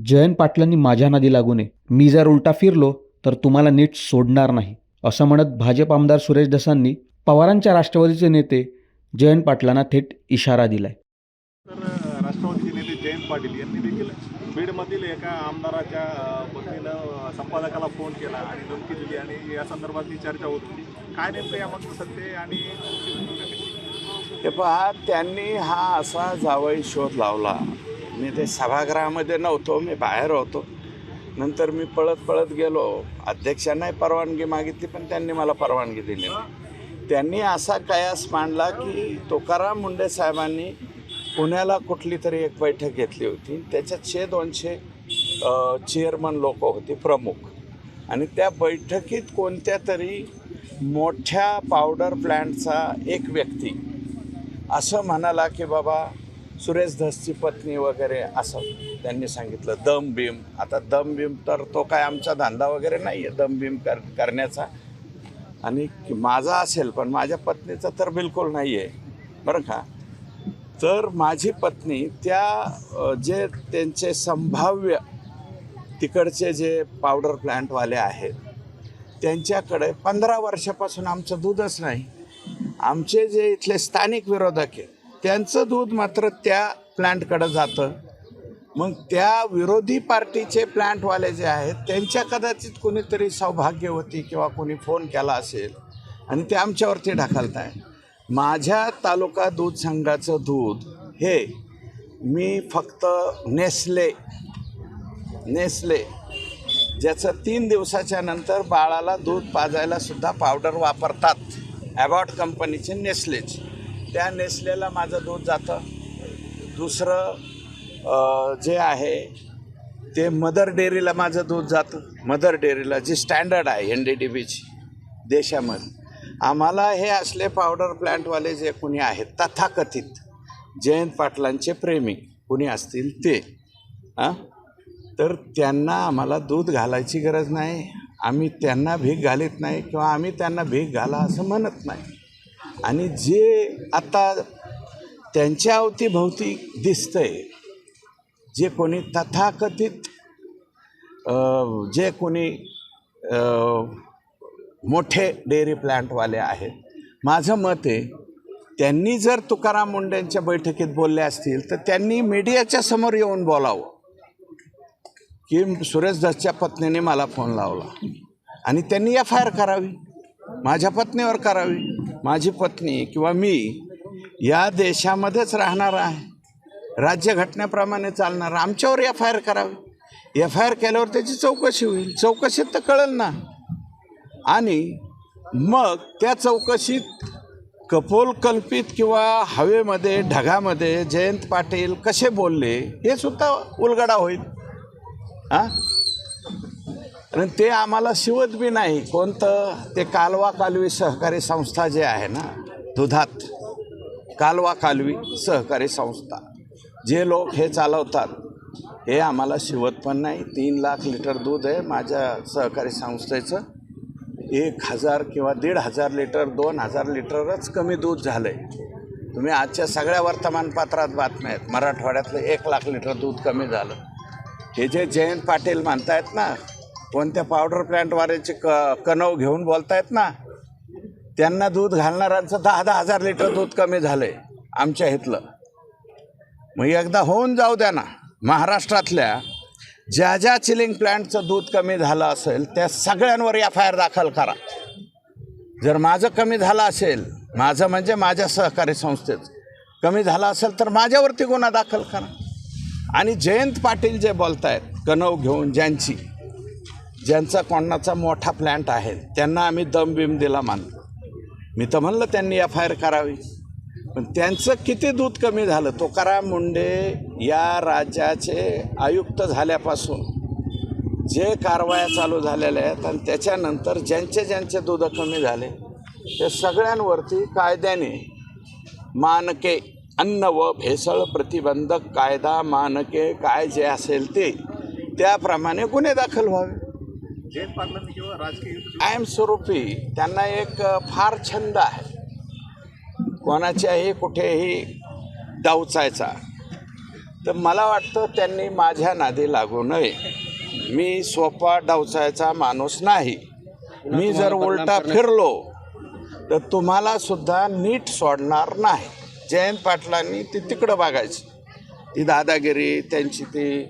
जयंत पाटलांनी माझ्या नादी लागू नये. मी जर उलटा फिरलो तर तुम्हाला नीट सोडणार नाही, असं म्हणत भाजप आमदार सुरेश धसांनी पवारांच्या राष्ट्रवादीचे नेते जयंत पाटलांना थेट इशारा दिलाय. तर राष्ट्रवादीचे नेते जयंत पाटील यांनी देखील बीडमधील एका आमदाराच्या पत्नीनं संपादकाला फोन केला आणि धमकी दिली आणि या संदर्भातली चर्चा होत होती. काय नेमकं यामधलं सत्य आणि हे पहा, त्यांनी हा असा जावई शोध लावला. मी ते सभागृहामध्ये नव्हतो, मी बाहेर होतो. नंतर मी पळत गेलो. अध्यक्षांनाही परवानगी मागितली, पण त्यांनी मला परवानगी दिली नाही. त्यांनी असा कयास मांडला की तुकाराम मुंडे साहेबांनी पुण्याला कुठली तरी एक बैठक घेतली होती. त्याच्यात 100-200 चेअरमन लोक होते प्रमुख, आणि त्या बैठकीत कोणत्या तरी मोठ्या पावडर प्लॅन्टचा एक व्यक्ती असं म्हणाला की बाबा सुरेश धसची पत्नी वगैरे, असं त्यांनी सांगितलं. दम भीम. आता दम भीम तर तो काय आमचा धंदा वगैरे नाही आहे दम भीम करण्याचा, आणि माझा असेल पण माझ्या पत्नीचा तर बिलकुल नाही आहे बरं का. तर माझी पत्नी त्या जे त्यांचे संभाव्य तिकडचे जे पावडर प्लॅन्टवाले आहेत त्यांच्याकडे 15 वर्षापासून आमचं दूधच नाही. आमचे जे इथले स्थानिक विरोधक आहे त्यांचं दूध मात्र त्या प्लॅन्टकडं जातं. मग त्या विरोधी पार्टीचे प्लॅन्टवाले जे आहेत त्यांच्या कदाचित कोणीतरी सौभाग्यवती किंवा कोणी फोन केला असेल आणि ते आमच्यावरती ढकलत आहे. माझ्या तालुका दूध संघाचं दूध हे मी फक्त नेस्ले ज्याचं 3 दिवसाच्या नंतर बाळाला दूध पाजायला सुद्धा पावडर वापरतात, ॲबॉट कंपनीचे नेस्लेच, त्या नेस्लेला माझं दूध जातं. दुसरं जे आहे ते मदर डेअरीला माझं दूध जातं. मदर डेअरीला जी स्टँडर्ड आहे NDDBची देशामध्ये. आम्हाला हे असले पावडर प्लॅन्टवाले जे कोणी आहेत तथाकथित जयंत पाटलांचे प्रेमी कोणी असतील ते तर त्यांना आम्हाला दूध घालायची गरज नाही. आम्ही त्यांना भीक घालीत नाही किंवा आम्ही त्यांना भीक घाला असं म्हणत नाही. आणि जे आता त्यांच्या अवतीभोवती दिसतंय, जे कोणी तथाकथित जे कोणी मोठे डेअरी प्लॅन्टवाले आहेत, माझं मत आहे त्यांनी जर तुकाराम मुंडेंच्या बैठकीत बोलले असतील तर त्यांनी मीडियाच्या समोर येऊन बोलावं की सुरेश धसच्या पत्नीने मला फोन लावला, आणि त्यांनी FIR करावी, माझ्या पत्नीवर करावी. माझी पत्नी किंवा मी या देशामध्येच राहणार आहे, राज्यघटनेप्रमाणे चालणार, आमच्यावर FIR करावी. FIR केल्यावर त्याची चौकशी होईल, चौकशीत तर कळेल ना. आणि मग त्या चौकशीत कपोलकल्पित किंवा हवेमध्ये ढगामध्ये जयंत पाटील कसे बोलले हे सुद्धा उलगडा होईल. आणि ते आम्हाला शिवत बी नाही. कोणतं ते कालवा कालवी सहकारी संस्था जे आहे ना, दुधात कालवा कालवी सहकारी संस्था, जे लोक हे चालवतात हे आम्हाला शिवत पण नाही. 3 लाख लिटर दूध आहे माझ्या सहकारी संस्थेचं. 1000 किंवा 1500 लिटर 2000 लिटरच कमी दूध झालं आहे. तुम्ही आजच्या सगळ्या वर्तमानपत्रात बातम्या आहेत, मराठवाड्यातलं 1 लाख लिटर दूध कमी झालं. हे जे जयंत पाटील म्हणतायत ना, कोणत्या पावडर प्लॅन्टवाल्याचे कणव घेऊन बोलतायत ना, त्यांना दूध घालणाऱ्यांचं 10,000 लिटर दूध कमी झालं आहे आमच्या इथलं. मग एकदा होऊन जाऊ द्या ना. महाराष्ट्रातल्या ज्या चिलिंग प्लॅन्टचं दूध कमी झालं असेल त्या सगळ्यांवर FIR दाखल करा. जर माझं कमी झालं असेल, माझं म्हणजे माझ्या सहकारी संस्थेचं कमी झालं असेल तर माझ्यावरती गुन्हा दाखल करा. आणि जयंत पाटील जे बोलत आहेत कणव घेऊन, ज्यांचा कोणाचा मोठा प्लॅन्ट आहे त्यांना आम्ही दम बिम दिला मानतो. मी तर म्हणलं त्यांनी FIR करावी. पण त्यांचं किती दूध कमी झालं? तुकाराम मुंडे या राज्याचे आयुक्त झाल्यापासून जे कारवाया चालू झालेल्या आहेत आणि त्याच्यानंतर ज्यांचे दूध कमी झाले ते सगळ्यांवरती कायद्याने मानके, अन्न व भेसळ प्रतिबंधक कायदा, मानके काय जे असेल ते त्याप्रमाणे गुन्हे दाखल व्हावे. जयंत पाटलांनी किंवा राजकीय कायमस्वरूपी त्यांना एक फार छंद आहे कोणाच्याही कुठेही डावचायचा. तर मला वाटतं त्यांनी माझ्या नादी लागू नये. मी सोपा डावचायचा माणूस नाही. मी जर उलटा फिरलो तर तुम्हाला सुद्धा नीट सोडणार नाही. जयंत पाटलांनी ती तिकडं बघायची, ती दादागिरी त्यांची, ती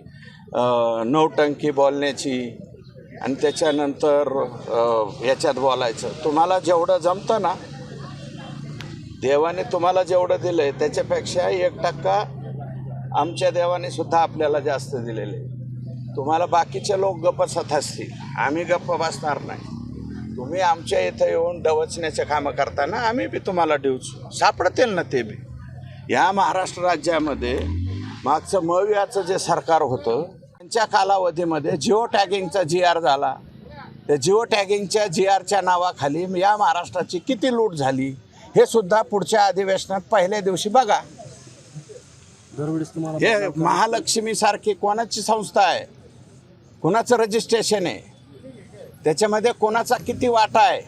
नौटंकी बोलण्याची आणि त्याच्यानंतर याच्यात बोलायचं. तुम्हाला जेवढं जमतं ना, देवाने तुम्हाला जेवढं दिलं आहे त्याच्यापेक्षा 1% आमच्या देवाने सुद्धा आपल्याला जास्त दिलेले. तुम्हाला बाकीचे लोक गप्प बसत असतील, आम्ही गप्प बसणार नाही. तुम्ही आमच्या इथं येऊन डवचण्याचे कामं करताना आम्ही बी तुम्हाला डिवचू, सापडतील ना ते बी. या महाराष्ट्र राज्यामध्ये मागचं मवियाचं जे सरकार होतं त्यांच्या कालावधीमध्ये जिओ टॅगिंगचा GR झाला. त्या जिओ टॅगिंगच्या GRच्या नावाखाली या महाराष्ट्राची किती लूट झाली हे सुद्धा पुढच्या अधिवेशनात पहिल्या दिवशी बघा. हे महालक्ष्मी सारखी कोणाची संस्था आहे, कोणाचं रजिस्ट्रेशन आहे, त्याच्यामध्ये कोणाचा किती वाटा आहे,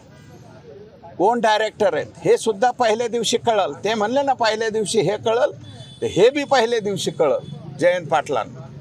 कोण डायरेक्टर आहेत हे सुद्धा पहिल्या दिवशी कळल. ते म्हणले ना पहिल्या दिवशी हे कळल, तर हे बी पहिल्या दिवशी कळल जयंत पाटलांना.